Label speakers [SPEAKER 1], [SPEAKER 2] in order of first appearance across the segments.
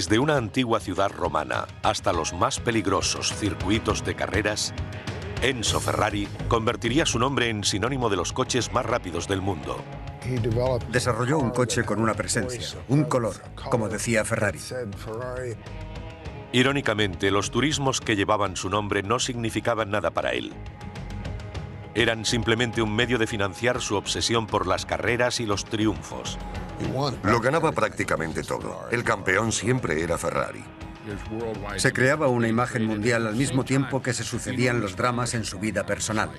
[SPEAKER 1] Desde una antigua ciudad romana hasta los más peligrosos circuitos de carreras, Enzo Ferrari convertiría su nombre en sinónimo de los coches más rápidos del mundo.
[SPEAKER 2] Desarrolló un coche con una presencia, un color, como decía Ferrari.
[SPEAKER 1] Irónicamente, los turismos que llevaban su nombre no significaban nada para él. Eran simplemente un medio de financiar su obsesión por las carreras y los triunfos.
[SPEAKER 3] Lo ganaba prácticamente todo. El campeón siempre era Ferrari.
[SPEAKER 2] Se creaba una imagen mundial al mismo tiempo que se sucedían los dramas en su vida personal.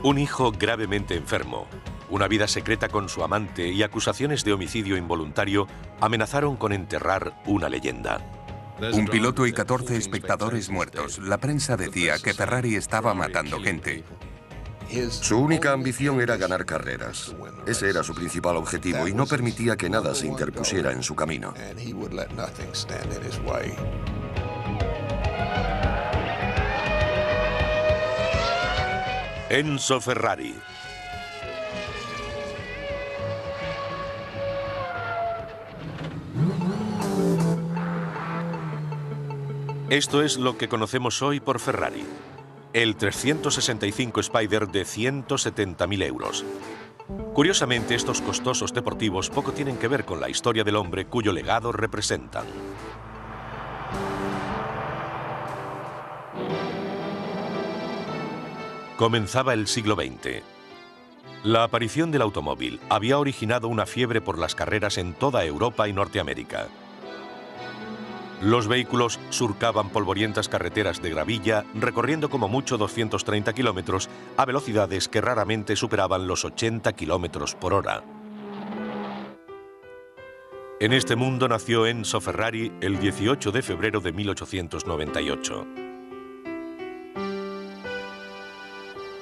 [SPEAKER 1] Un hijo gravemente enfermo, una vida secreta con su amante y acusaciones de homicidio involuntario amenazaron con enterrar una leyenda.
[SPEAKER 4] Un piloto y 14 espectadores muertos. La prensa decía que Ferrari estaba matando gente.
[SPEAKER 3] Su única ambición era ganar carreras. Ese era su principal objetivo y no permitía que nada se interpusiera en su camino.
[SPEAKER 1] Enzo Ferrari. Esto es lo que conocemos hoy por Ferrari. El 365 Spider de 170.000 euros. Curiosamente, estos costosos deportivos poco tienen que ver con la historia del hombre cuyo legado representan. Comenzaba el siglo XX. La aparición del automóvil había originado una fiebre por las carreras en toda Europa y Norteamérica. Los vehículos surcaban polvorientas carreteras de gravilla, recorriendo como mucho 230 kilómetros a velocidades que raramente superaban los 80 kilómetros por hora. En este mundo nació Enzo Ferrari el 18 de febrero de 1898.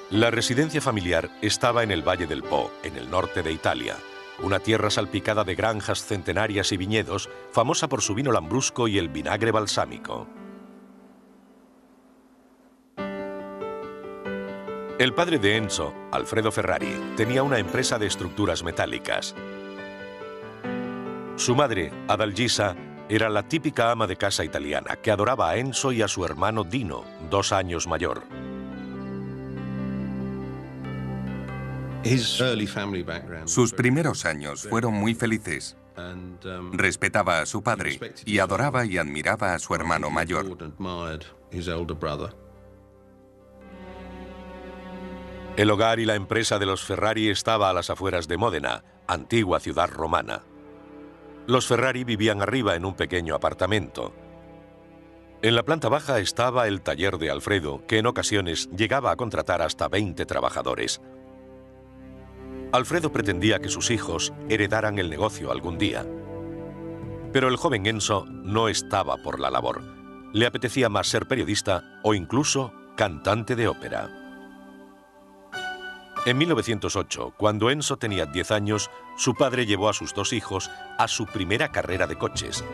[SPEAKER 1] La residencia familiar estaba en el Valle del Po, en el norte de Italia, una tierra salpicada de granjas centenarias y viñedos, famosa por su vino lambrusco y el vinagre balsámico. El padre de Enzo, Alfredo Ferrari, tenía una empresa de estructuras metálicas. Su madre, Adalgisa, era la típica ama de casa italiana que adoraba a Enzo y a su hermano Dino, 2 años mayor.
[SPEAKER 4] Sus primeros años fueron muy felices. Respetaba a su padre y adoraba y admiraba a su hermano mayor.
[SPEAKER 1] El hogar y la empresa de los Ferrari estaba a las afueras de Módena, antigua ciudad romana. Los Ferrari vivían arriba en un pequeño apartamento. En la planta baja estaba el taller de Alfredo, que en ocasiones llegaba a contratar hasta 20 trabajadores. Alfredo pretendía que sus hijos heredaran el negocio algún día. Pero el joven Enzo no estaba por la labor. Le apetecía más ser periodista o incluso cantante de ópera. En 1908, cuando Enzo tenía 10 años, su padre llevó a sus 2 hijos a su primera carrera de coches.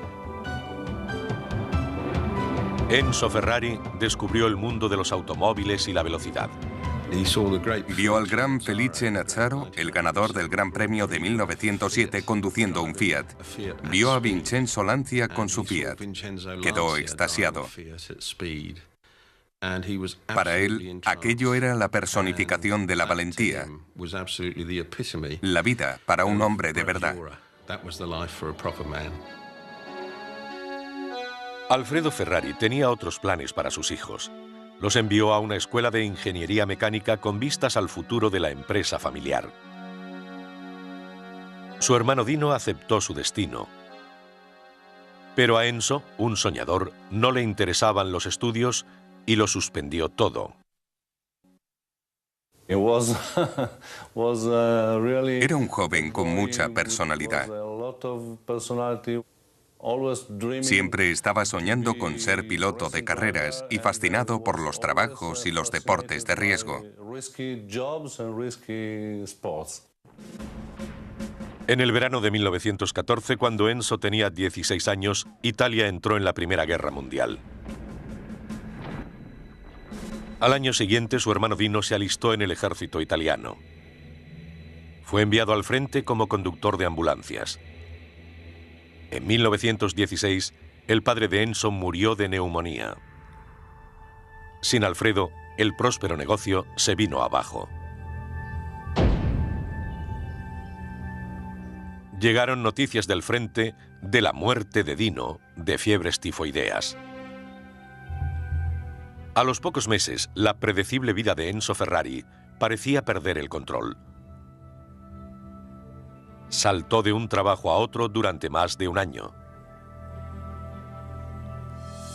[SPEAKER 1] Enzo Ferrari descubrió el mundo de los automóviles y la velocidad.
[SPEAKER 4] Vio al gran Felice Nazzaro, el ganador del Gran Premio de 1907, conduciendo un Fiat. Vio a Vincenzo Lancia con su Fiat. Quedó extasiado. Para él, aquello era la personificación de la valentía, la vida para un hombre de verdad.
[SPEAKER 1] Alfredo Ferrari tenía otros planes para sus hijos. Los envió a una escuela de ingeniería mecánica con vistas al futuro de la empresa familiar. Su hermano Dino aceptó su destino. Pero a Enzo, un soñador, no le interesaban los estudios y lo suspendió todo.
[SPEAKER 4] Era un joven con mucha personalidad. Siempre estaba soñando con ser piloto de carreras y fascinado por los trabajos y los deportes de riesgo.
[SPEAKER 1] En el verano de 1914, cuando Enzo tenía 16 años, Italia entró en la Primera Guerra Mundial. Al año siguiente, su hermano Dino se alistó en el ejército italiano. Fue enviado al frente como conductor de ambulancias. En 1916, el padre de Enzo murió de neumonía. Sin Alfredo, el próspero negocio se vino abajo. Llegaron noticias del frente de la muerte de Dino de fiebres tifoideas. A los pocos meses, la predecible vida de Enzo Ferrari parecía perder el control. Saltó de un trabajo a otro durante más de un año.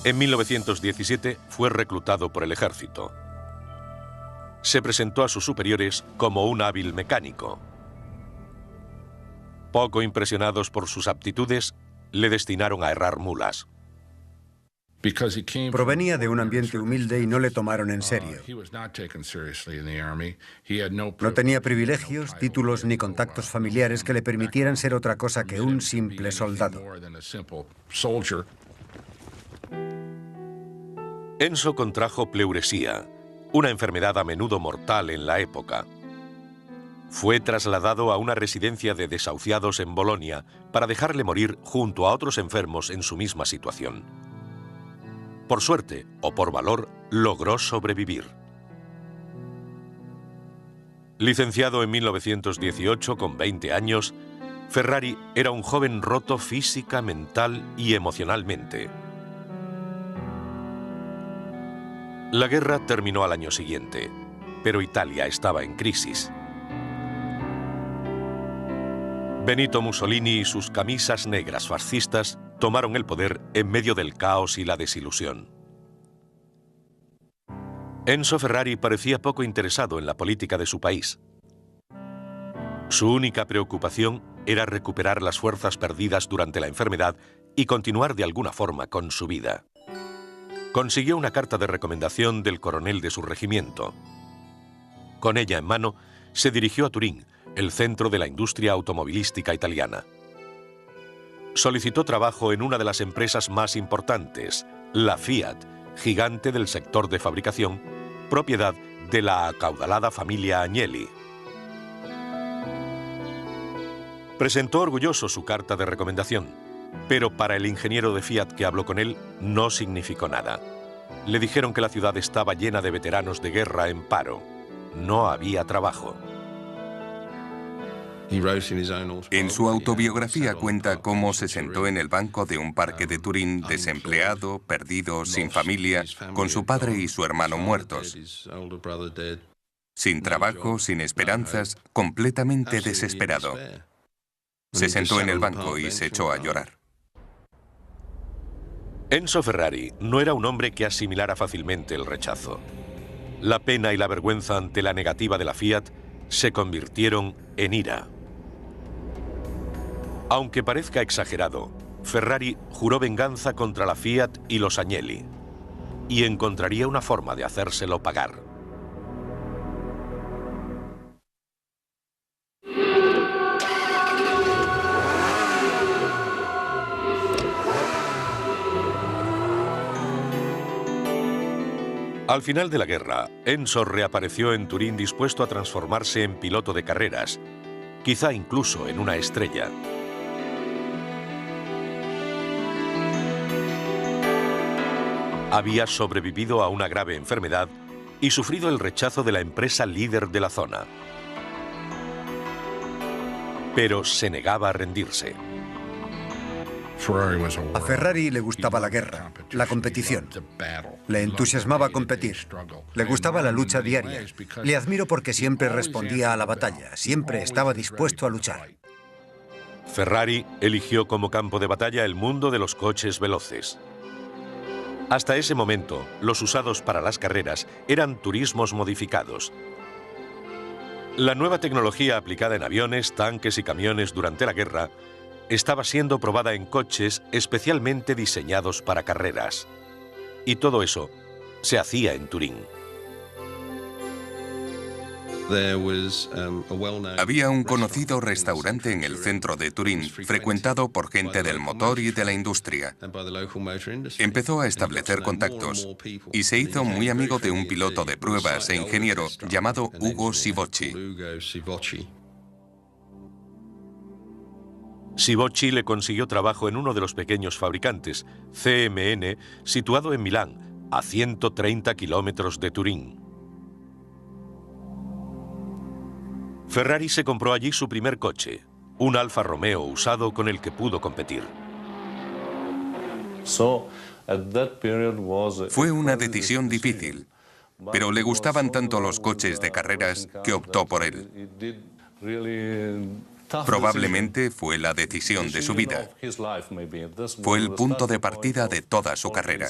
[SPEAKER 1] En 1917 fue reclutado por el ejército. Se presentó a sus superiores como un hábil mecánico. Poco impresionados por sus aptitudes, le destinaron a herrar mulas.
[SPEAKER 2] Provenía de un ambiente humilde y no le tomaron en serio. No tenía privilegios, títulos ni contactos familiares que le permitieran ser otra cosa que un simple soldado.
[SPEAKER 1] Enzo contrajo pleuresía, una enfermedad a menudo mortal en la época. Fue trasladado a una residencia de desahuciados en Bolonia para dejarle morir junto a otros enfermos en su misma situación. Por suerte o por valor, logró sobrevivir. Licenciado en 1918 con 20 años, Ferrari era un joven roto física, mental y emocionalmente. La guerra terminó al año siguiente, pero Italia estaba en crisis. Benito Mussolini y sus camisas negras fascistas tomaron el poder en medio del caos y la desilusión. Enzo Ferrari parecía poco interesado en la política de su país. Su única preocupación era recuperar las fuerzas perdidas durante la enfermedad y continuar de alguna forma con su vida. Consiguió una carta de recomendación del coronel de su regimiento. Con ella en mano, se dirigió a Turín, el centro de la industria automovilística italiana. Solicitó trabajo en una de las empresas más importantes, la Fiat, gigante del sector de fabricación, propiedad de la acaudalada familia Agnelli. Presentó orgulloso su carta de recomendación, pero para el ingeniero de Fiat que habló con él no significó nada. Le dijeron que la ciudad estaba llena de veteranos de guerra en paro. No había trabajo.
[SPEAKER 4] En su autobiografía cuenta cómo se sentó en el banco de un parque de Turín, desempleado, perdido, sin familia, con su padre y su hermano muertos. Sin trabajo, sin esperanzas, completamente desesperado. Se sentó en el banco y se echó a llorar.
[SPEAKER 1] Enzo Ferrari no era un hombre que asimilara fácilmente el rechazo. La pena y la vergüenza ante la negativa de la Fiat se convirtieron en ira. Aunque parezca exagerado, Ferrari juró venganza contra la Fiat y los Agnelli, y encontraría una forma de hacérselo pagar. Al final de la guerra, Enzo reapareció en Turín dispuesto a transformarse en piloto de carreras, quizá incluso en una estrella. Había sobrevivido a una grave enfermedad y sufrido el rechazo de la empresa líder de la zona. Pero se negaba a rendirse.
[SPEAKER 2] A Ferrari le gustaba la guerra, la competición. Le entusiasmaba competir. Le gustaba la lucha diaria. Le admiro porque siempre respondía a la batalla, siempre estaba dispuesto a luchar.
[SPEAKER 1] Ferrari eligió como campo de batalla el mundo de los coches veloces. Hasta ese momento, los usados para las carreras eran turismos modificados. La nueva tecnología aplicada en aviones, tanques y camiones durante la guerra estaba siendo probada en coches especialmente diseñados para carreras. Y todo eso se hacía en Turín.
[SPEAKER 4] Había un conocido restaurante en el centro de Turín, frecuentado por gente del motor y de la industria. Empezó a establecer contactos y se hizo muy amigo de un piloto de pruebas e ingeniero llamado Ugo Sivocci.
[SPEAKER 1] Sibocci le consiguió trabajo en uno de los pequeños fabricantes, CMN, situado en Milán, a 130 kilómetros de Turín. Ferrari se compró allí su primer coche, un Alfa Romeo usado con el que pudo competir.
[SPEAKER 4] Fue una decisión difícil, pero le gustaban tanto los coches de carreras que optó por él. Probablemente fue la decisión de su vida. Fue el punto de partida de toda su carrera.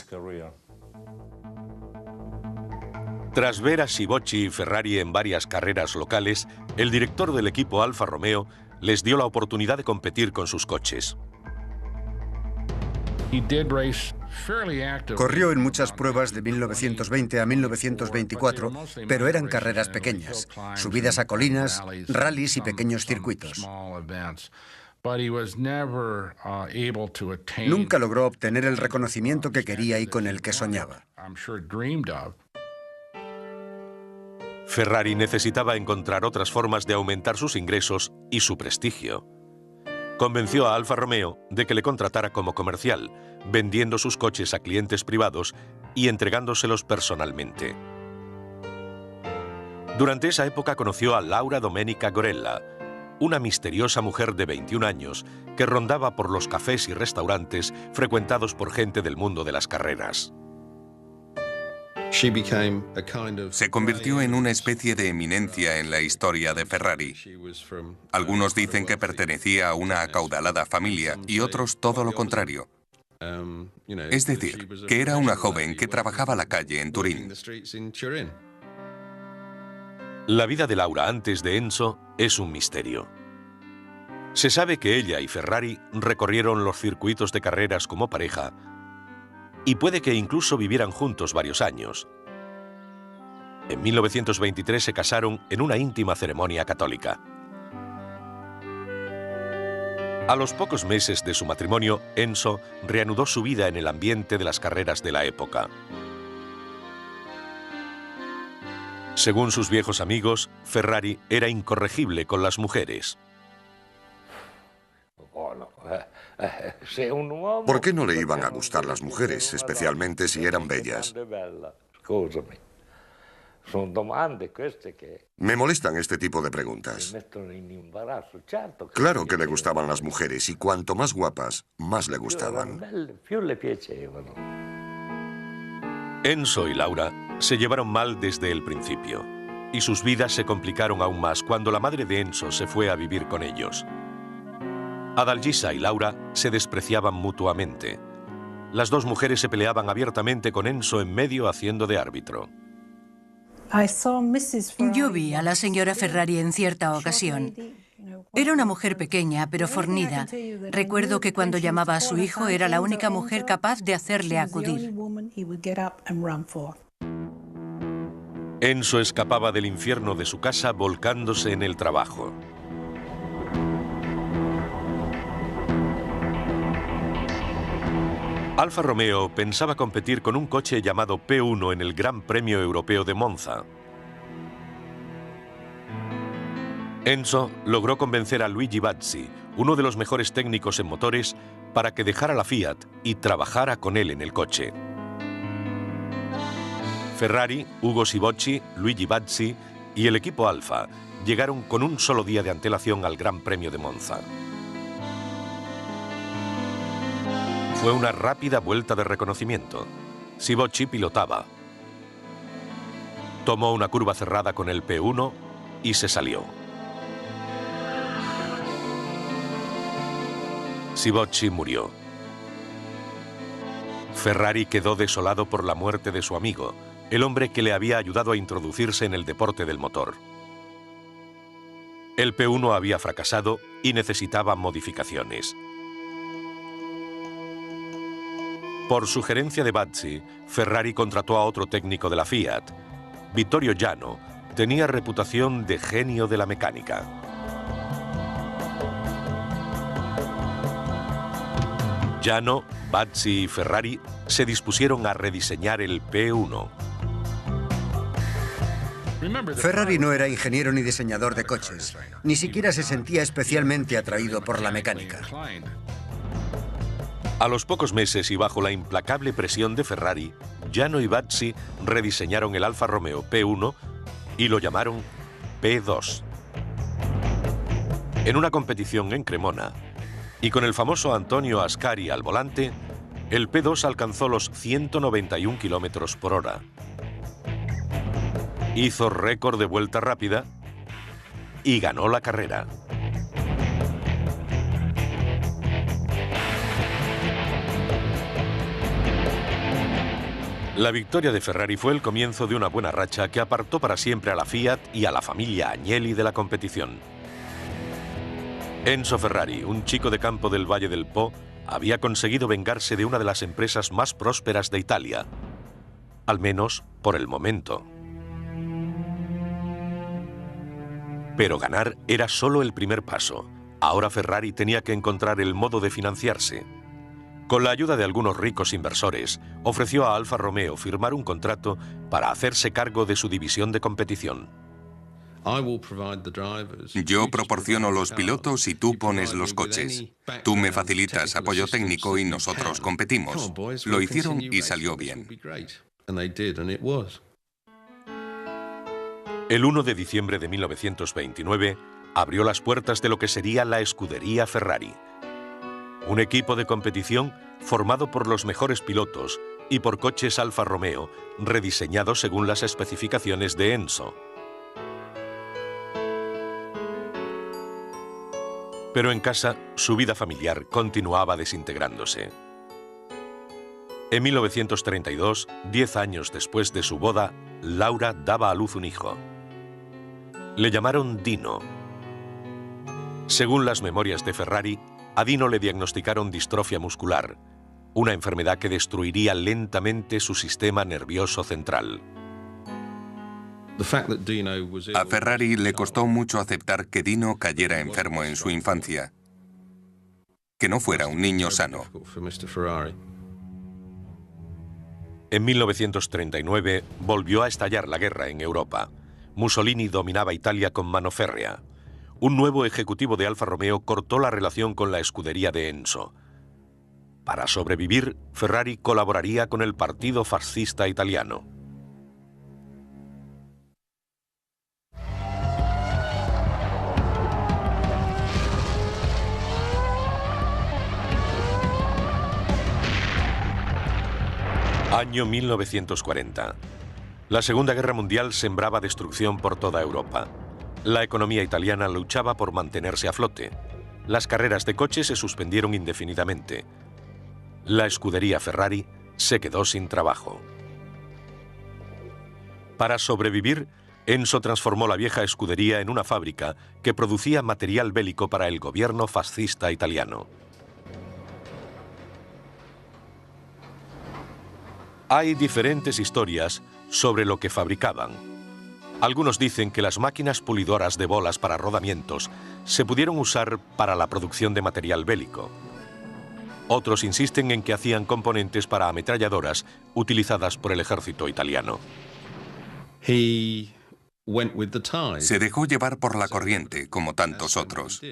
[SPEAKER 1] Tras ver a Sibocci y Ferrari en varias carreras locales, el director del equipo Alfa Romeo les dio la oportunidad de competir con sus coches.
[SPEAKER 2] Corrió en muchas pruebas de 1920 a 1924, pero eran carreras pequeñas, subidas a colinas, rallies y pequeños circuitos. Nunca logró obtener el reconocimiento que quería y con el que soñaba.
[SPEAKER 1] Ferrari necesitaba encontrar otras formas de aumentar sus ingresos y su prestigio. Convenció a Alfa Romeo de que le contratara como comercial, vendiendo sus coches a clientes privados y entregándoselos personalmente. Durante esa época conoció a Laura Domenica Gorella, una misteriosa mujer de 21 años que rondaba por los cafés y restaurantes frecuentados por gente del mundo de las carreras.
[SPEAKER 4] Se convirtió en una especie de eminencia en la historia de Ferrari. Algunos dicen que pertenecía a una acaudalada familia y otros todo lo contrario. Es decir, que era una joven que trabajaba la calle en Turín.
[SPEAKER 1] La vida de Laura antes de Enzo es un misterio. Se sabe que ella y Ferrari recorrieron los circuitos de carreras como pareja y puede que incluso vivieran juntos varios años. En 1923 se casaron en una íntima ceremonia católica. A los pocos meses de su matrimonio, Enzo reanudó su vida en el ambiente de las carreras de la época. Según sus viejos amigos, Ferrari era incorregible con las mujeres.
[SPEAKER 3] ¿Por qué no le iban a gustar las mujeres, especialmente si eran bellas? Me molestan este tipo de preguntas. Claro que le gustaban las mujeres y cuanto más guapas, más le gustaban.
[SPEAKER 1] Enzo y Laura se llevaron mal desde el principio y sus vidas se complicaron aún más cuando la madre de Enzo se fue a vivir con ellos. Adalgisa y Laura se despreciaban mutuamente. Las dos mujeres se peleaban abiertamente con Enzo en medio haciendo de árbitro.
[SPEAKER 5] Yo vi a la señora Ferrari en cierta ocasión. Era una mujer pequeña, pero fornida. Recuerdo que cuando llamaba a su hijo era la única mujer capaz de hacerle acudir.
[SPEAKER 1] Enzo escapaba del infierno de su casa volcándose en el trabajo. Alfa Romeo pensaba competir con un coche llamado P1 en el Gran Premio Europeo de Monza. Enzo logró convencer a Luigi Bazzi, uno de los mejores técnicos en motores, para que dejara la Fiat y trabajara con él en el coche. Ferrari, Ugo Sibocci, Luigi Bazzi y el equipo Alfa llegaron con un solo día de antelación al Gran Premio de Monza. Fue una rápida vuelta de reconocimiento. Sibocci pilotaba. Tomó una curva cerrada con el P1 y se salió. Sibocci murió. Ferrari quedó desolado por la muerte de su amigo, el hombre que le había ayudado a introducirse en el deporte del motor. El P1 había fracasado y necesitaba modificaciones. Por sugerencia de Bazzi, Ferrari contrató a otro técnico de la Fiat. Vittorio Jano tenía reputación de genio de la mecánica. Jano, Bazzi y Ferrari se dispusieron a rediseñar el P1.
[SPEAKER 2] Ferrari no era ingeniero ni diseñador de coches. Ni siquiera se sentía especialmente atraído por la mecánica.
[SPEAKER 1] A los pocos meses y bajo la implacable presión de Ferrari, Giano y Bazzi rediseñaron el Alfa Romeo P1 y lo llamaron P2. En una competición en Cremona, y con el famoso Antonio Ascari al volante, el P2 alcanzó los 191 kilómetros por hora. Hizo récord de vuelta rápida y ganó la carrera. La victoria de Ferrari fue el comienzo de una buena racha que apartó para siempre a la Fiat y a la familia Agnelli de la competición. Enzo Ferrari, un chico de campo del Valle del Po, había conseguido vengarse de una de las empresas más prósperas de Italia, al menos por el momento. Pero ganar era solo el primer paso. Ahora Ferrari tenía que encontrar el modo de financiarse. Con la ayuda de algunos ricos inversores, ofreció a Alfa Romeo firmar un contrato para hacerse cargo de su división de competición.
[SPEAKER 4] Yo proporciono los pilotos y tú pones los coches. Tú me facilitas apoyo técnico y nosotros competimos. Lo hicieron y salió bien.
[SPEAKER 1] El 1 de diciembre de 1929 abrió las puertas de lo que sería la escudería Ferrari. Un equipo de competición formado por los mejores pilotos y por coches Alfa Romeo rediseñados según las especificaciones de Enzo. Pero en casa, su vida familiar continuaba desintegrándose. En 1932, 10 años después de su boda, Laura daba a luz un hijo. Le llamaron Dino. Según las memorias de Ferrari, a Dino le diagnosticaron distrofia muscular, una enfermedad que destruiría lentamente su sistema nervioso central.
[SPEAKER 4] A Ferrari le costó mucho aceptar que Dino cayera enfermo en su infancia, que no fuera un niño sano.
[SPEAKER 1] En 1939 volvió a estallar la guerra en Europa. Mussolini dominaba Italia con mano férrea. Un nuevo ejecutivo de Alfa Romeo cortó la relación con la escudería de Enzo. Para sobrevivir, Ferrari colaboraría con el Partido Fascista Italiano. Año 1940. La Segunda Guerra Mundial sembraba destrucción por toda Europa. La economía italiana luchaba por mantenerse a flote. Las carreras de coches se suspendieron indefinidamente. La escudería Ferrari se quedó sin trabajo. Para sobrevivir, Enzo transformó la vieja escudería en una fábrica que producía material bélico para el gobierno fascista italiano. Hay diferentes historias sobre lo que fabricaban. Algunos dicen que las máquinas pulidoras de bolas para rodamientos se pudieron usar para la producción de material bélico. Otros insisten en que hacían componentes para ametralladoras utilizadas por el ejército italiano.
[SPEAKER 4] Se dejó llevar por la corriente, como tantos otros.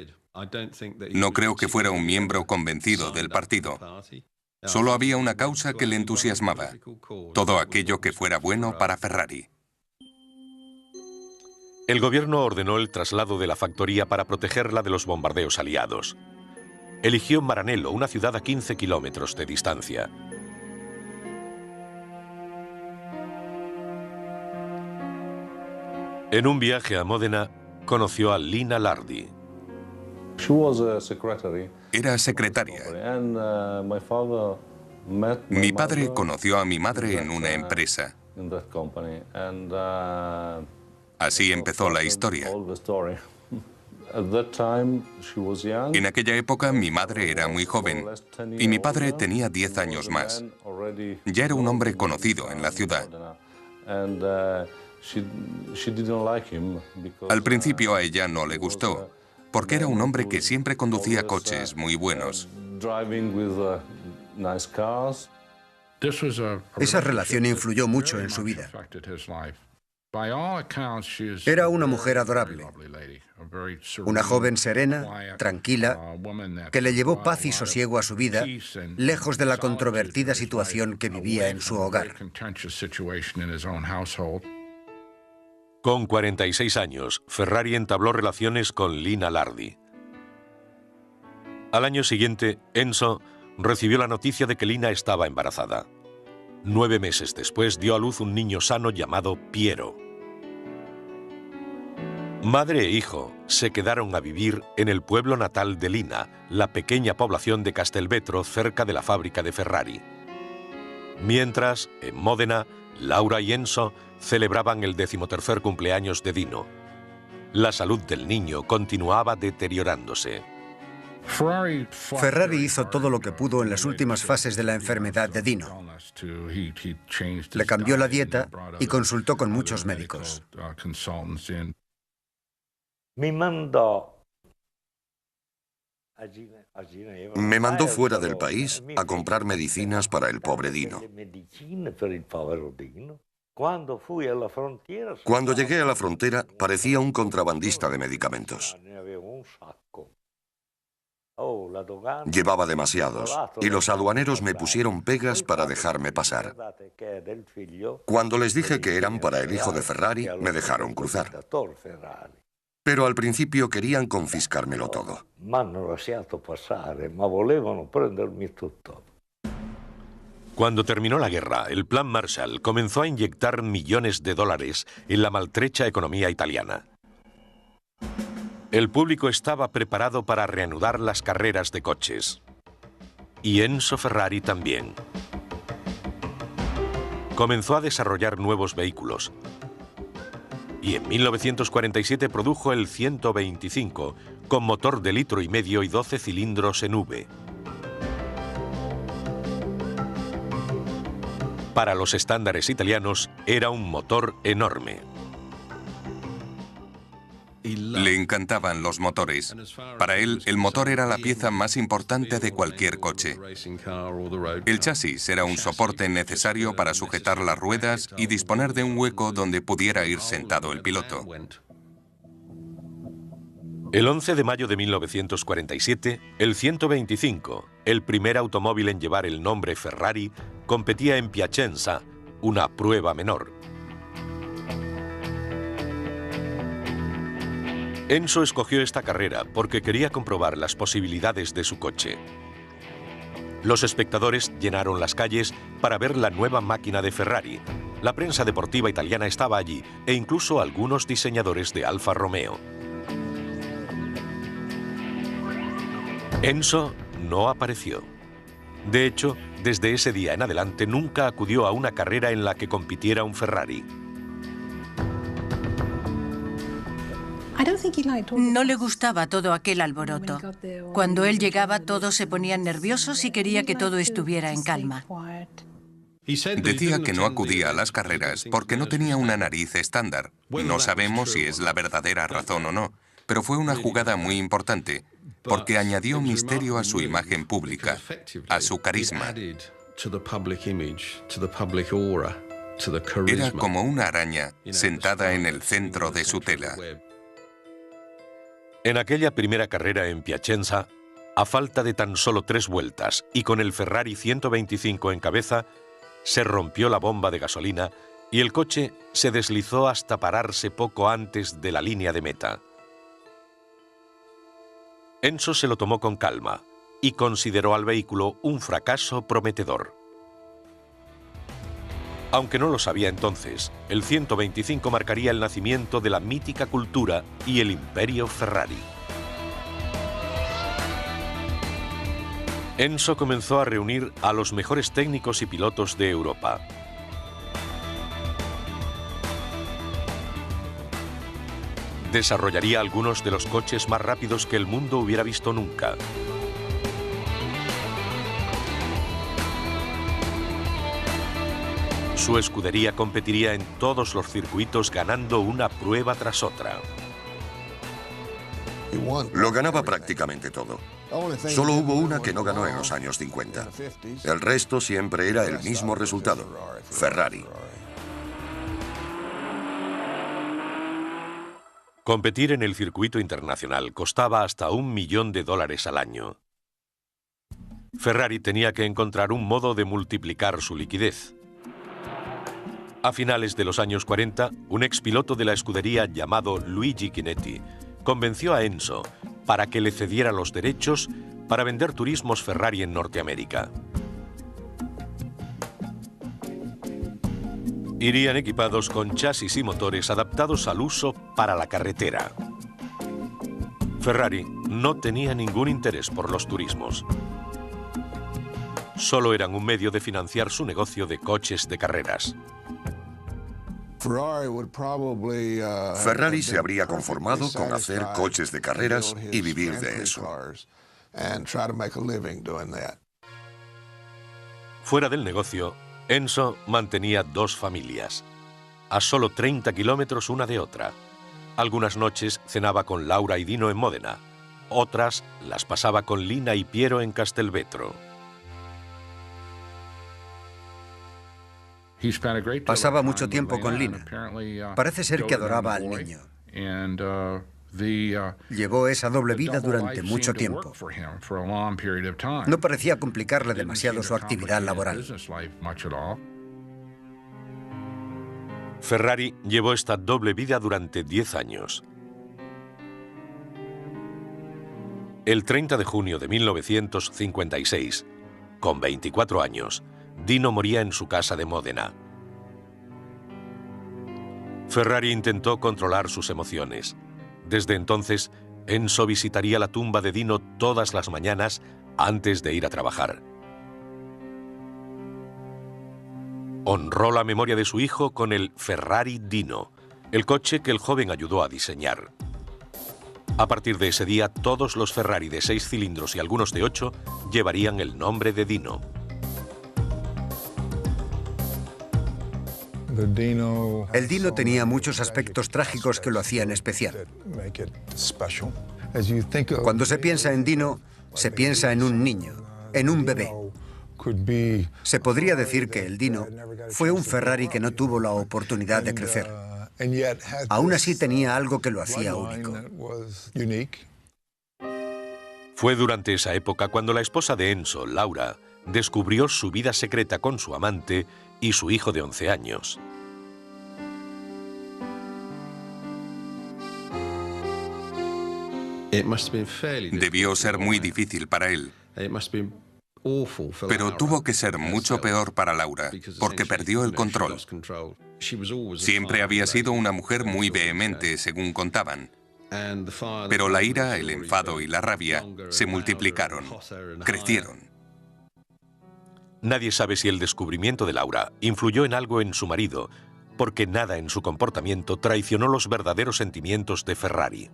[SPEAKER 4] No creo que fuera un miembro convencido del partido. Solo había una causa que le entusiasmaba: todo aquello que fuera bueno para Ferrari.
[SPEAKER 1] El gobierno ordenó el traslado de la factoría para protegerla de los bombardeos aliados. Eligió Maranello, una ciudad a 15 kilómetros de distancia. En un viaje a Módena, conoció a Lina Lardi.
[SPEAKER 4] Era secretaria. Mi padre conoció a mi madre en una empresa. Así empezó la historia. En aquella época mi madre era muy joven y mi padre tenía 10 años más. Ya era un hombre conocido en la ciudad. Al principio a ella no le gustó, porque era un hombre que siempre conducía coches muy buenos.
[SPEAKER 2] Esa relación influyó mucho en su vida. Era una mujer adorable, una joven serena, tranquila, que le llevó paz y sosiego a su vida, lejos de la controvertida situación que vivía en su hogar.
[SPEAKER 1] Con 46 años, Ferrari entabló relaciones con Lina Lardi. Al año siguiente, Enzo recibió la noticia de que Lina estaba embarazada. 9 meses después dio a luz un niño sano llamado Piero. Madre e hijo se quedaron a vivir en el pueblo natal de Lina, la pequeña población de Castelvetro, cerca de la fábrica de Ferrari. Mientras, en Módena, Laura y Enzo celebraban el 13º cumpleaños de Dino. La salud del niño continuaba deteriorándose.
[SPEAKER 2] Ferrari hizo todo lo que pudo en las últimas fases de la enfermedad de Dino. Le cambió la dieta y consultó con muchos médicos.
[SPEAKER 3] Me mandó fuera del país a comprar medicinas para el pobre Dino. Cuando llegué a la frontera, parecía un contrabandista de medicamentos. Llevaba demasiados y los aduaneros me pusieron pegas para dejarme pasar. Cuando les dije que eran para el hijo de Ferrari, me dejaron cruzar. Pero al principio querían confiscármelo todo.
[SPEAKER 1] Cuando terminó la guerra, el Plan Marshall comenzó a inyectar millones de dólares en la maltrecha economía italiana. El público estaba preparado para reanudar las carreras de coches. Y Enzo Ferrari también. Comenzó a desarrollar nuevos vehículos. Y en 1947 produjo el 125, con motor de 1,5 litros y 12 cilindros en V. Para los estándares italianos era un motor enorme.
[SPEAKER 4] Le encantaban los motores. Para él, el motor era la pieza más importante de cualquier coche. El chasis era un soporte necesario para sujetar las ruedas y disponer de un hueco donde pudiera ir sentado el piloto.
[SPEAKER 1] El 11 de mayo de 1947, el 125, el primer automóvil en llevar el nombre Ferrari, competía en Piacenza, una prueba menor. Enzo escogió esta carrera porque quería comprobar las posibilidades de su coche. Los espectadores llenaron las calles para ver la nueva máquina de Ferrari. La prensa deportiva italiana estaba allí e incluso algunos diseñadores de Alfa Romeo. Enzo no apareció. De hecho, desde ese día en adelante nunca acudió a una carrera en la que compitiera un Ferrari.
[SPEAKER 5] No le gustaba todo aquel alboroto. Cuando él llegaba, todos se ponían nerviosos y quería que todo estuviera en calma.
[SPEAKER 4] Decía que no acudía a las carreras porque no tenía una nariz estándar. No sabemos si es la verdadera razón o no, pero fue una jugada muy importante, porque añadió misterio a su imagen pública, a su carisma. Era como una araña sentada en el centro de su tela.
[SPEAKER 1] En aquella primera carrera en Piacenza, a falta de tan solo 3 vueltas y con el Ferrari 125 en cabeza, se rompió la bomba de gasolina y el coche se deslizó hasta pararse poco antes de la línea de meta. Enzo se lo tomó con calma y consideró al vehículo un fracaso prometedor. Aunque no lo sabía entonces, el 125 marcaría el nacimiento de la mítica cultura y el imperio Ferrari. Enzo comenzó a reunir a los mejores técnicos y pilotos de Europa. Desarrollaría algunos de los coches más rápidos que el mundo hubiera visto nunca. Su escudería competiría en todos los circuitos ganando una prueba tras otra.
[SPEAKER 3] Lo ganaba prácticamente todo. Solo hubo una que no ganó en los años 50. El resto siempre era el mismo resultado: Ferrari.
[SPEAKER 1] Competir en el circuito internacional costaba hasta $1 millón al año. Ferrari tenía que encontrar un modo de multiplicar su liquidez. A finales de los años 40, un expiloto de la escudería llamado Luigi Chinetti convenció a Enzo para que le cediera los derechos para vender turismos Ferrari en Norteamérica. Irían equipados con chasis y motores adaptados al uso para la carretera. Ferrari no tenía ningún interés por los turismos. Solo eran un medio de financiar su negocio de coches de carreras.
[SPEAKER 3] Ferrari se habría conformado con hacer coches de carreras y vivir de eso.
[SPEAKER 1] Fuera del negocio, Enzo mantenía 2 familias, a solo 30 kilómetros una de otra. Algunas noches cenaba con Laura y Dino en Módena, otras las pasaba con Lina y Piero en Castelvetro.
[SPEAKER 2] Pasaba mucho tiempo con Lina. Parece ser que adoraba al niño. Llevó esa doble vida durante mucho tiempo. No parecía complicarle demasiado su actividad laboral.
[SPEAKER 1] Ferrari llevó esta doble vida durante 10 años. El 30 de junio de 1956, con 24 años, Dino moría en su casa de Módena. Ferrari intentó controlar sus emociones. Desde entonces, Enzo visitaría la tumba de Dino todas las mañanas antes de ir a trabajar. Honró la memoria de su hijo con el Ferrari Dino, el coche que el joven ayudó a diseñar. A partir de ese día, todos los Ferrari de 6 cilindros y algunos de 8 llevarían el nombre de Dino.
[SPEAKER 2] El Dino tenía muchos aspectos trágicos que lo hacían especial. Cuando se piensa en Dino, se piensa en un niño, en un bebé. Se podría decir que el Dino fue un Ferrari que no tuvo la oportunidad de crecer. Aún así tenía algo que lo hacía único.
[SPEAKER 1] Fue durante esa época cuando la esposa de Enzo, Laura, descubrió su vida secreta con su amante y su hijo de 11 años.
[SPEAKER 4] Debió ser muy difícil para él. Pero tuvo que ser mucho peor para Laura, porque perdió el control. Siempre había sido una mujer muy vehemente, según contaban. Pero la ira, el enfado y la rabia se multiplicaron, crecieron.
[SPEAKER 1] Nadie sabe si el descubrimiento de Laura influyó en algo en su marido, porque nada en su comportamiento traicionó los verdaderos sentimientos de Ferrari.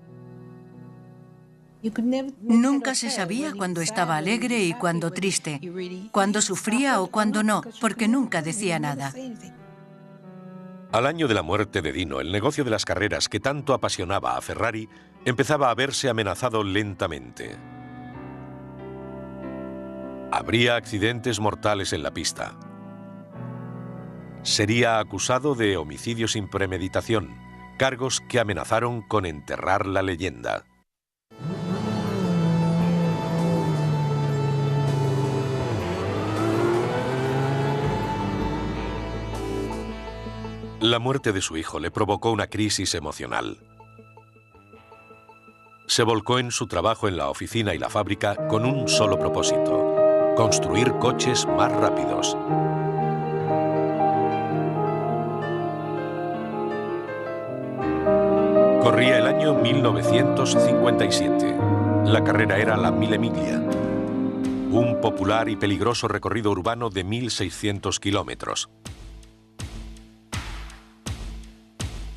[SPEAKER 5] Nunca se sabía cuándo estaba alegre y cuándo triste, cuándo sufría o cuándo no, porque nunca decía nada.
[SPEAKER 1] Al año de la muerte de Dino, el negocio de las carreras que tanto apasionaba a Ferrari empezaba a verse amenazado lentamente. Habría accidentes mortales en la pista. Sería acusado de homicidio sin premeditación, cargos que amenazaron con enterrar la leyenda. La muerte de su hijo le provocó una crisis emocional. Se volcó en su trabajo en la oficina y la fábrica con un solo propósito: construir coches más rápidos. Corría el año 1957. La carrera era la Mille Miglia, un popular y peligroso recorrido urbano de 1.600 kilómetros.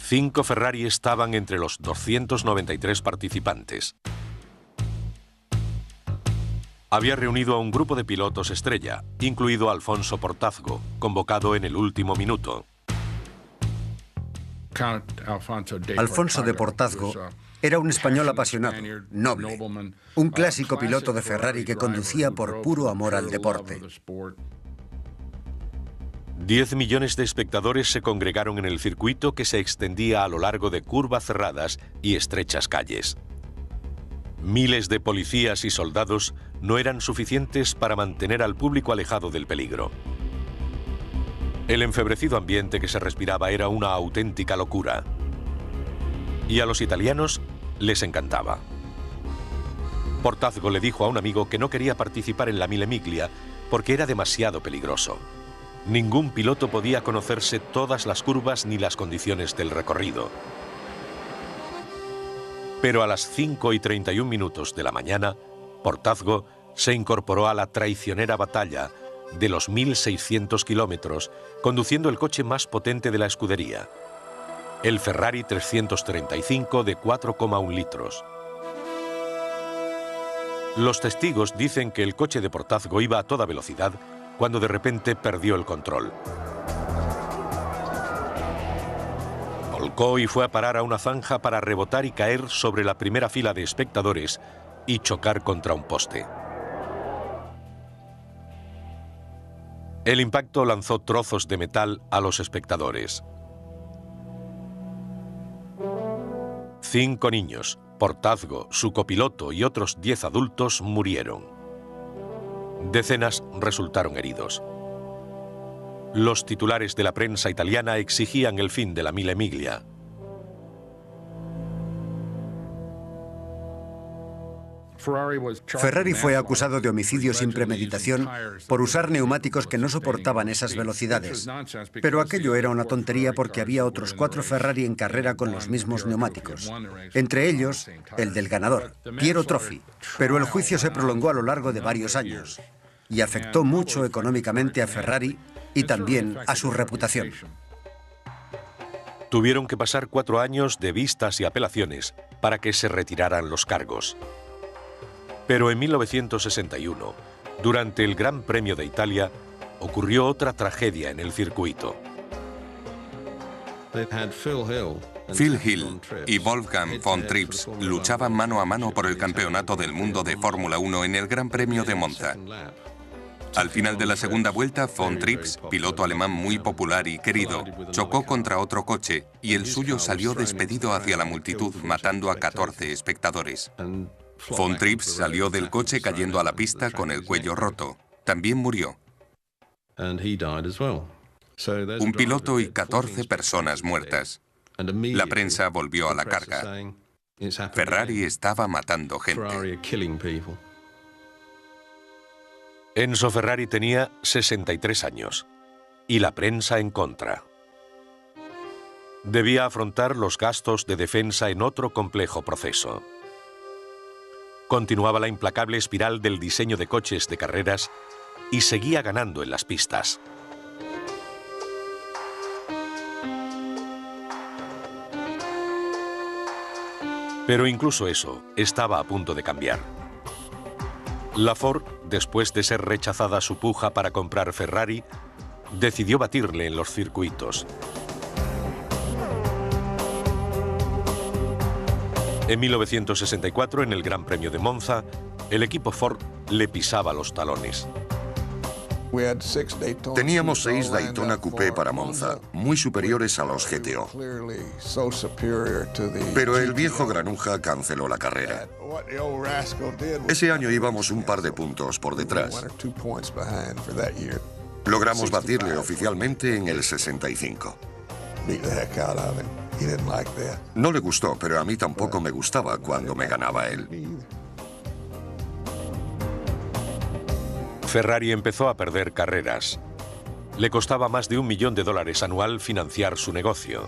[SPEAKER 1] 5 Ferrari estaban entre los 293 participantes. Había reunido a un grupo de pilotos estrella, incluido Alfonso Portazgo, convocado en el último minuto.
[SPEAKER 2] Alfonso de Portazgo era un español apasionado, noble, un clásico piloto de Ferrari que conducía por puro amor al deporte.
[SPEAKER 1] 10 millones de espectadores se congregaron en el circuito que se extendía a lo largo de curvas cerradas y estrechas calles. Miles de policías y soldados no eran suficientes para mantener al público alejado del peligro. El enfebrecido ambiente que se respiraba era una auténtica locura. Y a los italianos les encantaba. Portazgo le dijo a un amigo que no quería participar en la Mille Miglia porque era demasiado peligroso. Ningún piloto podía conocerse todas las curvas ni las condiciones del recorrido. Pero a las 5:31 de la mañana, Portazgo se incorporó a la traicionera batalla de los 1.600 kilómetros, conduciendo el coche más potente de la escudería, el Ferrari 335 de 4,1 litros. Los testigos dicen que el coche de Portazgo iba a toda velocidad cuando de repente perdió el control. Volcó y fue a parar a una zanja para rebotar y caer sobre la primera fila de espectadores y chocar contra un poste. El impacto lanzó trozos de metal a los espectadores. 5 niños, Portazgo, su copiloto y otros 10 adultos murieron. Decenas resultaron heridos. Los titulares de la prensa italiana exigían el fin de la Mille Miglia.
[SPEAKER 2] Ferrari fue acusado de homicidio sin premeditación por usar neumáticos que no soportaban esas velocidades. Pero aquello era una tontería porque había otros 4 Ferrari en carrera con los mismos neumáticos. Entre ellos, el del ganador, Piero Trophy. Pero el juicio se prolongó a lo largo de varios años y afectó mucho económicamente a Ferrari y también a su reputación.
[SPEAKER 1] Tuvieron que pasar 4 años de vistas y apelaciones para que se retiraran los cargos. Pero en 1961, durante el Gran Premio de Italia, ocurrió otra tragedia en el circuito.
[SPEAKER 4] Phil Hill y Wolfgang von Trips luchaban mano a mano por el campeonato del mundo de Fórmula 1 en el Gran Premio de Monza. Al final de la segunda vuelta, von Trips, piloto alemán muy popular y querido, chocó contra otro coche y el suyo salió despedido hacia la multitud, matando a 14 espectadores. Von Trips salió del coche cayendo a la pista con el cuello roto. También murió. Un piloto y 14 personas muertas. La prensa volvió a la carga. Ferrari estaba matando gente.
[SPEAKER 1] Enzo Ferrari tenía 63 años y la prensa en contra. Debía afrontar los gastos de defensa en otro complejo proceso. Continuaba la implacable espiral del diseño de coches de carreras y seguía ganando en las pistas. Pero incluso eso estaba a punto de cambiar. La Ford, después de ser rechazada su puja para comprar Ferrari, decidió batirle en los circuitos. En 1964, en el Gran Premio de Monza, el equipo Ford le pisaba los talones.
[SPEAKER 3] Teníamos 6 Daytona Coupé para Monza, muy superiores a los GTO. Pero el viejo granuja canceló la carrera. Ese año íbamos un par de puntos por detrás. Logramos batirle oficialmente en el 65. No le gustó, pero a mí tampoco me gustaba cuando me ganaba él.
[SPEAKER 1] Ferrari empezó a perder carreras. Le costaba más de $1 millón anual financiar su negocio.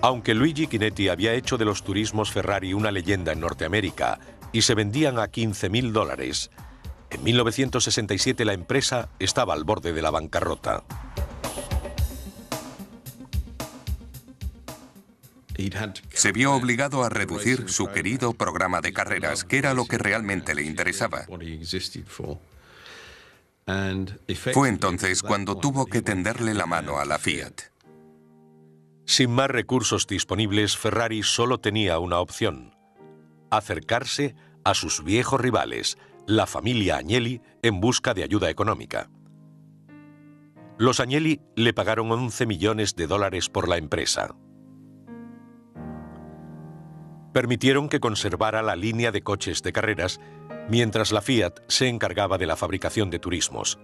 [SPEAKER 1] Aunque Luigi Chinetti había hecho de los turismos Ferrari una leyenda en Norteamérica y se vendían a $15.000, en 1967 la empresa estaba al borde de la bancarrota.
[SPEAKER 4] Se vio obligado a reducir su querido programa de carreras, que era lo que realmente le interesaba. Fue entonces cuando tuvo que tenderle la mano a la Fiat.
[SPEAKER 1] Sin más recursos disponibles, Ferrari solo tenía una opción: acercarse a sus viejos rivales, la familia Agnelli, en busca de ayuda económica. Los Agnelli le pagaron 11 millones de dólares por la empresa. Permitieron que conservara la línea de coches de carreras, mientras la Fiat se encargaba de la fabricación de turismos.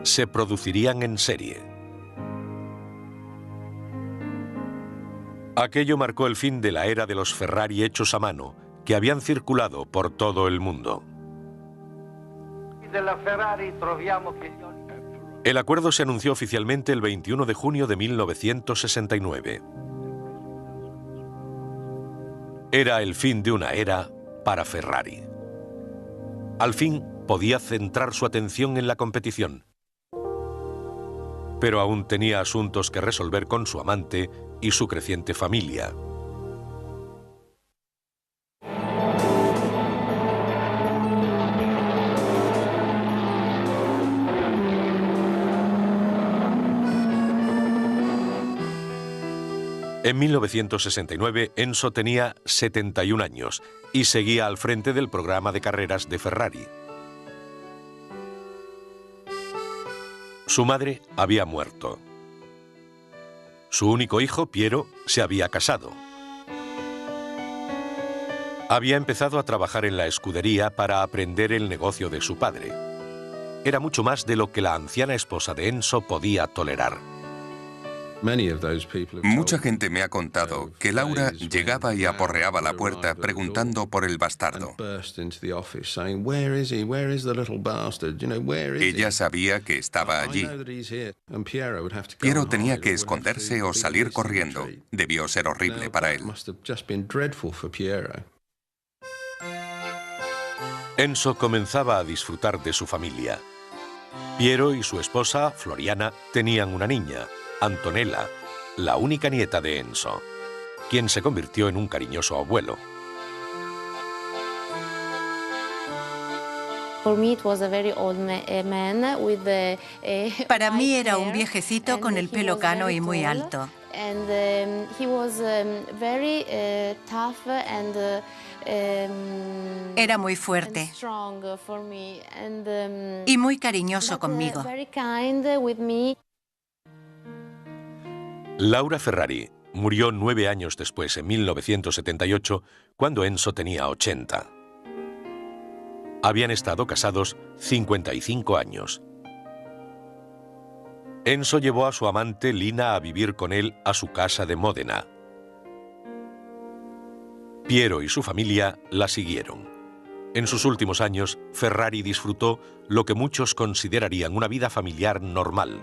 [SPEAKER 1] Se producirían en serie. Aquello marcó el fin de la era de los Ferrari hechos a mano, que habían circulado por todo el mundo. El acuerdo se anunció oficialmente el 21 de junio de 1969. Era el fin de una era para Ferrari. Al fin podía centrar su atención en la competición. Pero aún tenía asuntos que resolver con su amante y su creciente familia. En 1969, Enzo tenía 71 años y seguía al frente del programa de carreras de Ferrari. Su madre había muerto. Su único hijo, Piero, se había casado. Había empezado a trabajar en la escudería para aprender el negocio de su padre. Era mucho más de lo que la anciana esposa de Enzo podía tolerar.
[SPEAKER 4] Mucha gente me ha contado que Laura llegaba y aporreaba la puerta preguntando por el bastardo. Ella sabía que estaba allí. Piero tenía que esconderse o salir corriendo. Debió ser horrible para él.
[SPEAKER 1] Enzo comenzaba a disfrutar de su familia. Piero y su esposa, Floriana, tenían una niña, Antonella, la única nieta de Enzo, quien se convirtió en un cariñoso abuelo.
[SPEAKER 5] Para mí era un viejecito con el pelo cano y muy alto. Era muy fuerte y muy cariñoso conmigo.
[SPEAKER 1] Laura Ferrari murió 9 años después, en 1978, cuando Enzo tenía 80. Habían estado casados 55 años. Enzo llevó a su amante Lina a vivir con él a su casa de Módena. Piero y su familia la siguieron. En sus últimos años, Ferrari disfrutó lo que muchos considerarían una vida familiar normal.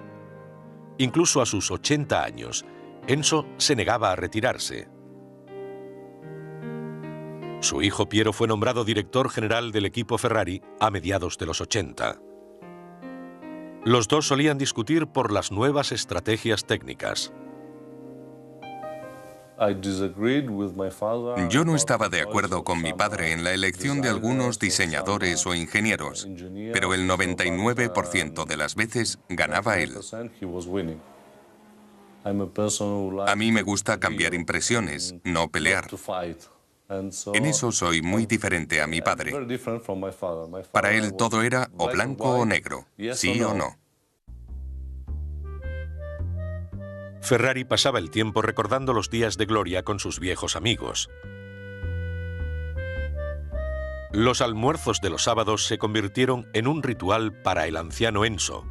[SPEAKER 1] Incluso a sus 80 años, Enzo se negaba a retirarse. Su hijo Piero fue nombrado director general del equipo Ferrari a mediados de los 80. Los dos solían discutir por las nuevas estrategias técnicas.
[SPEAKER 4] Yo no estaba de acuerdo con mi padre en la elección de algunos diseñadores o ingenieros, pero el 99% de las veces ganaba él. A mí me gusta cambiar impresiones, no pelear. En eso soy muy diferente a mi padre. Para él todo era o blanco o negro, sí o no.
[SPEAKER 1] Ferrari pasaba el tiempo recordando los días de gloria con sus viejos amigos. Los almuerzos de los sábados se convirtieron en un ritual para el anciano Enzo,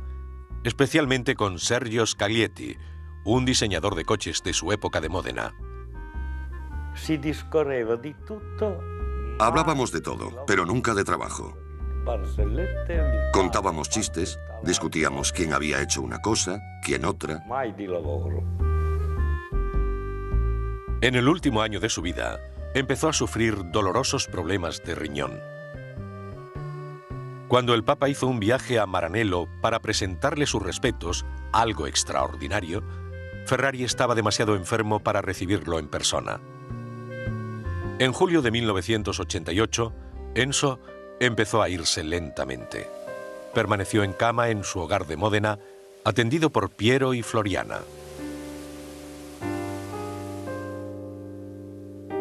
[SPEAKER 1] especialmente con Sergio Scaglietti, un diseñador de coches de su época de Módena.
[SPEAKER 3] Hablábamos de todo, pero nunca de trabajo. Contábamos chistes, discutíamos quién había hecho una cosa, quién otra.
[SPEAKER 1] En el último año de su vida, empezó a sufrir dolorosos problemas de riñón. Cuando el Papa hizo un viaje a Maranello para presentarle sus respetos, algo extraordinario, Ferrari estaba demasiado enfermo para recibirlo en persona. En julio de 1988, Enzo empezó a irse lentamente. Permaneció en cama en su hogar de Módena, atendido por Piero y Floriana.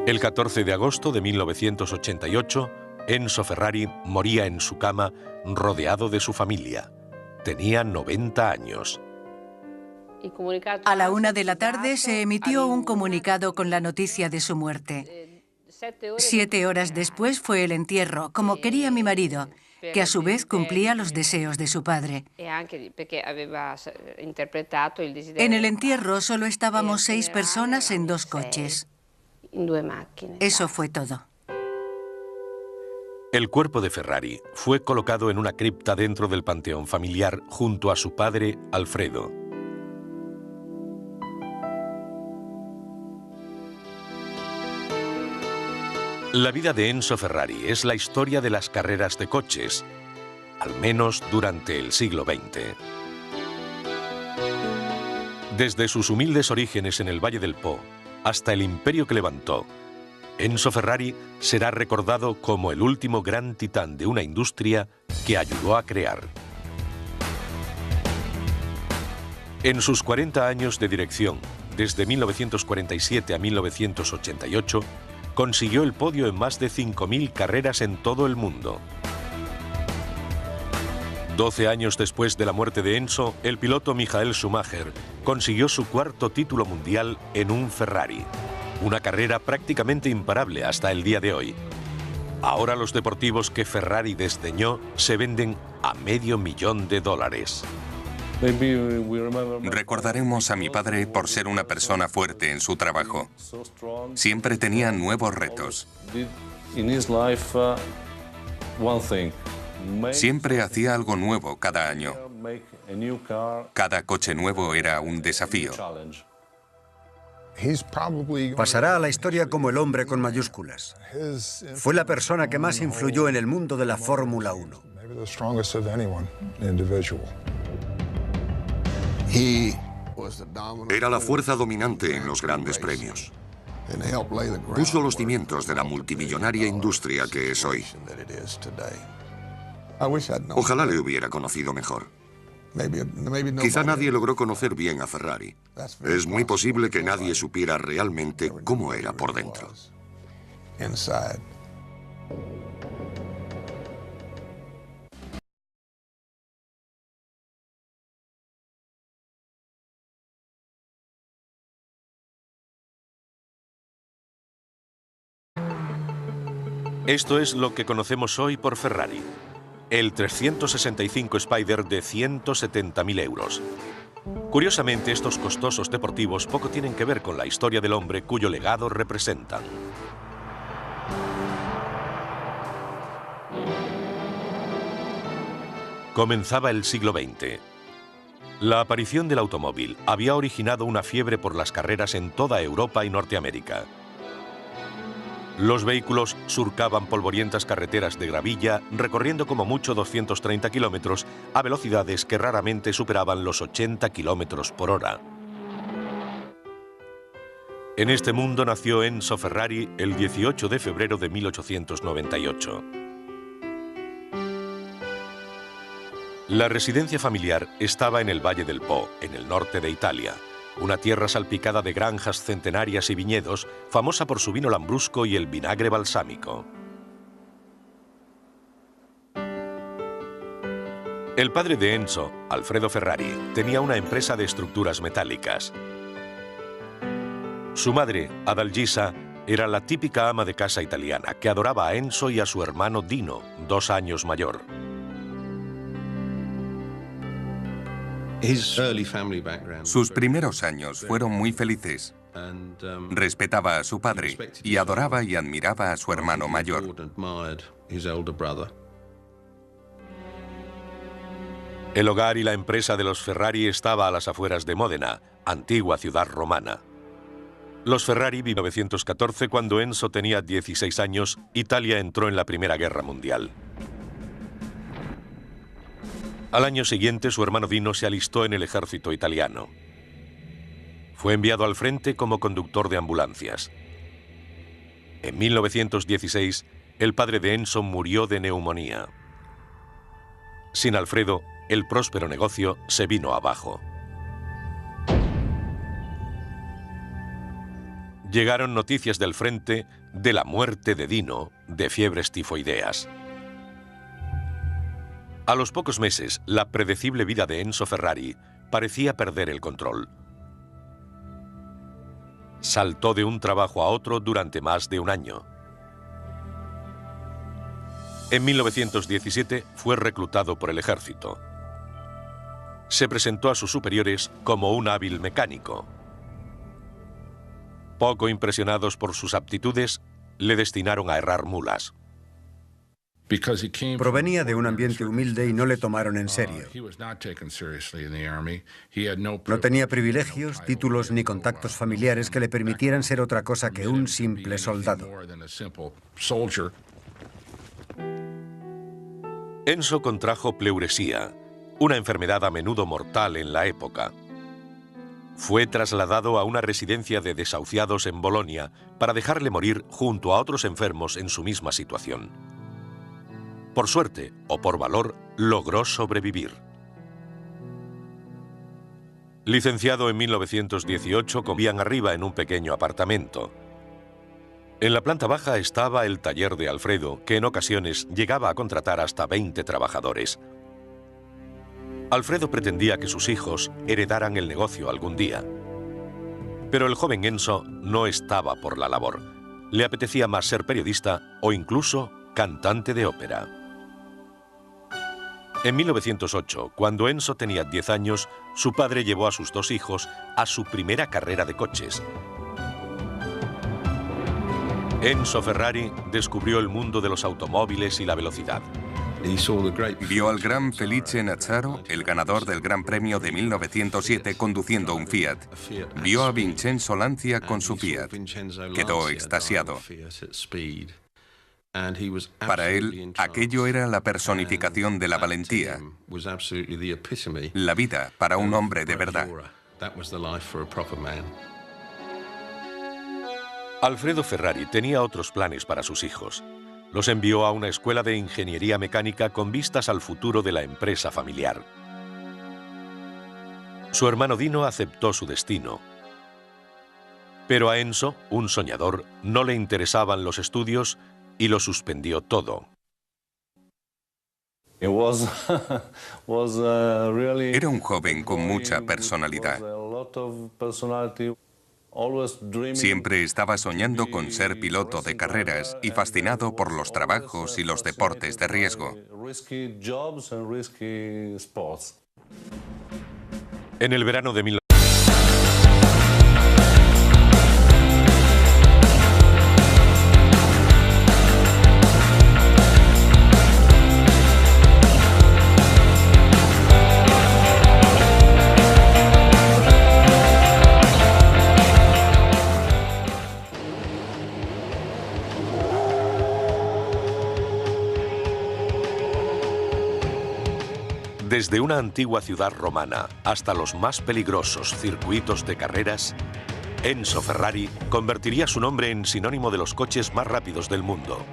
[SPEAKER 1] El 14 de agosto de 1988, Enzo Ferrari moría en su cama, rodeado de su familia. tenía 90 años.
[SPEAKER 5] A la 1 de la tarde se emitió un comunicado con la noticia de su muerte. 7 horas después fue el entierro, como quería mi marido, que a su vez cumplía los deseos de su padre. En el entierro solo estábamos 6 personas en 2 coches. Eso fue todo.
[SPEAKER 1] El cuerpo de Ferrari fue colocado en una cripta dentro del panteón familiar junto a su padre, Alfredo. La vida de Enzo Ferrari es la historia de las carreras de coches, al menos durante el siglo XX. Desde sus humildes orígenes en el Valle del Po hasta el imperio que levantó, Enzo Ferrari será recordado como el último gran titán de una industria que ayudó a crear. En sus 40 años de dirección, desde 1947 a 1988, consiguió el podio en más de 5.000 carreras en todo el mundo. 12 años después de la muerte de Enzo, el piloto Michael Schumacher consiguió su 4º título mundial en un Ferrari. Una carrera prácticamente imparable hasta el día de hoy. Ahora los deportivos que Ferrari desdeñó se venden a $500,000.
[SPEAKER 4] Recordaremos a mi padre por ser una persona fuerte en su trabajo. Siempre tenía nuevos retos. Siempre hacía algo nuevo cada año. Cada coche nuevo era un desafío.
[SPEAKER 2] Pasará a la historia como el hombre con mayúsculas. Fue la persona que más influyó en el mundo de la Fórmula 1.
[SPEAKER 3] Era la fuerza dominante en los grandes premios. Puso los cimientos de la multimillonaria industria que es hoy. Ojalá le hubiera conocido mejor. Quizá nadie logró conocer bien a Ferrari. Es muy posible que nadie supiera realmente cómo era por dentro.
[SPEAKER 1] Esto es lo que conocemos hoy por Ferrari. El 365 Spider de 170.000 euros. Curiosamente, estos costosos deportivos poco tienen que ver con la historia del hombre cuyo legado representan. Comenzaba el siglo XX. La aparición del automóvil había originado una fiebre por las carreras en toda Europa y Norteamérica. Los vehículos surcaban polvorientas carreteras de gravilla, recorriendo como mucho 230 kilómetros a velocidades que raramente superaban los 80 kilómetros por hora. En este mundo nació Enzo Ferrari el 18 de febrero de 1898. La residencia familiar estaba en el Valle del Po, en el norte de Italia. Una tierra salpicada de granjas centenarias y viñedos, famosa por su vino lambrusco y el vinagre balsámico. El padre de Enzo, Alfredo Ferrari, tenía una empresa de estructuras metálicas. Su madre, Adalgisa, era la típica ama de casa italiana que adoraba a Enzo y a su hermano Dino, 2 años mayor.
[SPEAKER 4] Sus primeros años fueron muy felices. Respetaba a su padre y adoraba y admiraba a su hermano mayor.
[SPEAKER 1] El hogar y la empresa de los Ferrari estaba a las afueras de Módena, antigua ciudad romana. Los Ferrari vivió en 1914 cuando Enzo tenía 16 años, Italia entró en la Primera Guerra Mundial. Al año siguiente, su hermano Dino se alistó en el ejército italiano. Fue enviado al frente como conductor de ambulancias. En 1916, el padre de Enzo murió de neumonía. Sin Alfredo, el próspero negocio se vino abajo. Llegaron noticias del frente de la muerte de Dino de fiebres tifoideas. A los pocos meses, la predecible vida de Enzo Ferrari parecía perder el control. Saltó de un trabajo a otro durante más de un año. En 1917 fue reclutado por el ejército. Se presentó a sus superiores como un hábil mecánico. Poco impresionados por sus aptitudes, le destinaron a herrar mulas.
[SPEAKER 2] Provenía de un ambiente humilde y no le tomaron en serio. No tenía privilegios, títulos ni contactos familiares que le permitieran ser otra cosa que un simple soldado.
[SPEAKER 1] Enzo contrajo pleuresía, una enfermedad a menudo mortal en la época. Fue trasladado a una residencia de desahuciados en Bolonia para dejarle morir junto a otros enfermos en su misma situación. Por suerte o por valor, logró sobrevivir. Licenciado en 1918, vivían arriba en un pequeño apartamento. En la planta baja estaba el taller de Alfredo, que en ocasiones llegaba a contratar hasta 20 trabajadores. Alfredo pretendía que sus hijos heredaran el negocio algún día. Pero el joven Enzo no estaba por la labor. Le apetecía más ser periodista o incluso cantante de ópera. En 1908, cuando Enzo tenía 10 años, su padre llevó a sus 2 hijos a su primera carrera de coches. Enzo Ferrari descubrió el mundo de los automóviles y la velocidad.
[SPEAKER 4] Vio al gran Felice Nazzaro, el ganador del Gran Premio de 1907, conduciendo un Fiat. Vio a Vincenzo Lancia con su Fiat. Quedó extasiado. Para él, aquello era la personificación de la valentía, la vida para un hombre de verdad.
[SPEAKER 1] Alfredo Ferrari tenía otros planes para sus hijos. Los envió a una escuela de ingeniería mecánica con vistas al futuro de la empresa familiar. Su hermano Dino aceptó su destino. Pero a Enzo, un soñador, no le interesaban los estudios y lo suspendió todo.
[SPEAKER 4] Era un joven con mucha personalidad. Siempre estaba soñando con ser piloto de carreras y fascinado por los trabajos y los deportes de riesgo.
[SPEAKER 1] En el verano de Desde una antigua ciudad romana hasta los más peligrosos circuitos de carreras, Enzo Ferrari convertiría su nombre en sinónimo de los coches más rápidos del mundo.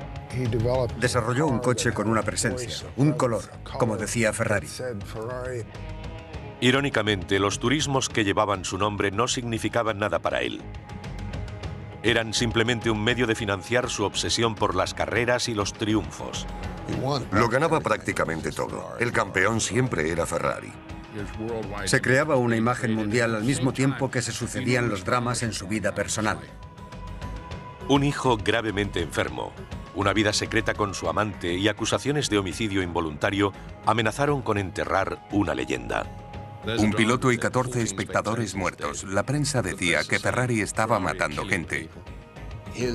[SPEAKER 2] Desarrolló un coche con una presencia, un color, como decía Ferrari.
[SPEAKER 1] Irónicamente, los turismos que llevaban su nombre no significaban nada para él. Eran simplemente un medio de financiar su obsesión por las carreras y los triunfos.
[SPEAKER 3] Lo ganaba prácticamente todo. El campeón siempre era Ferrari.
[SPEAKER 2] Se creaba una imagen mundial al mismo tiempo que se sucedían los dramas en su vida personal.
[SPEAKER 1] Un hijo gravemente enfermo, una vida secreta con su amante y acusaciones de homicidio involuntario amenazaron con enterrar una leyenda.
[SPEAKER 4] Un piloto y 14 espectadores muertos. La prensa decía que Ferrari estaba matando gente.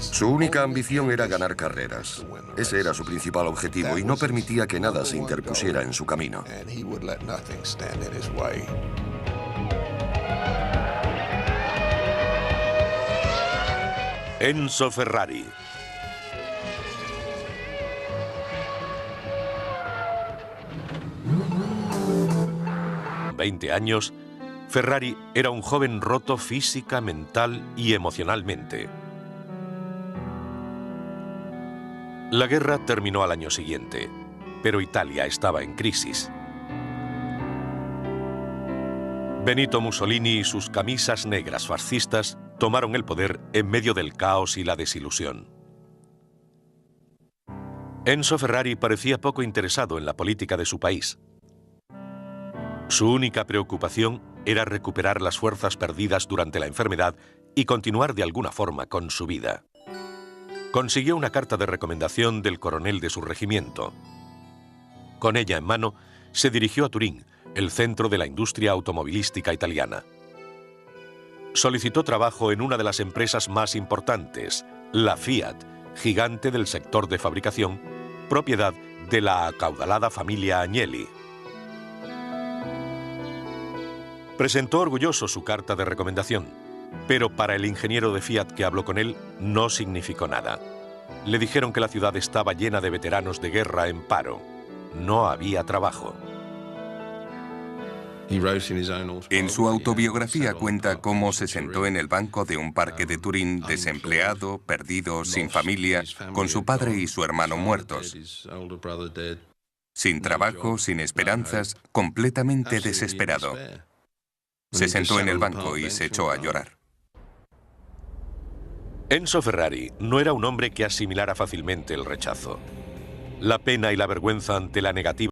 [SPEAKER 3] Su única ambición era ganar carreras. Ese era su principal objetivo y no permitía que nada se interpusiera en su camino.
[SPEAKER 1] Enzo Ferrari. ...20 años, Ferrari era un joven roto física, mental y emocionalmente. La guerra terminó al año siguiente, pero Italia estaba en crisis. Benito Mussolini y sus camisas negras fascistas tomaron el poder en medio del caos y la desilusión. Enzo Ferrari parecía poco interesado en la política de su país. Su única preocupación era recuperar las fuerzas perdidas durante la enfermedad y continuar de alguna forma con su vida. Consiguió una carta de recomendación del coronel de su regimiento. Con ella en mano, se dirigió a Turín, el centro de la industria automovilística italiana. Solicitó trabajo en una de las empresas más importantes, la Fiat, gigante del sector de fabricación, propiedad de la acaudalada familia Agnelli. Presentó orgulloso su carta de recomendación, pero para el ingeniero de Fiat que habló con él no significó nada. Le dijeron que la ciudad estaba llena de veteranos de guerra en paro. No había trabajo.
[SPEAKER 4] En su autobiografía cuenta cómo se sentó en el banco de un parque de Turín, desempleado, perdido, sin familia, con su padre y su hermano muertos. Sin trabajo, sin esperanzas, completamente desesperado. Se sentó en el banco y se echó a llorar.
[SPEAKER 1] Enzo Ferrari no era un hombre que asimilara fácilmente el rechazo. La pena y la vergüenza ante la negativa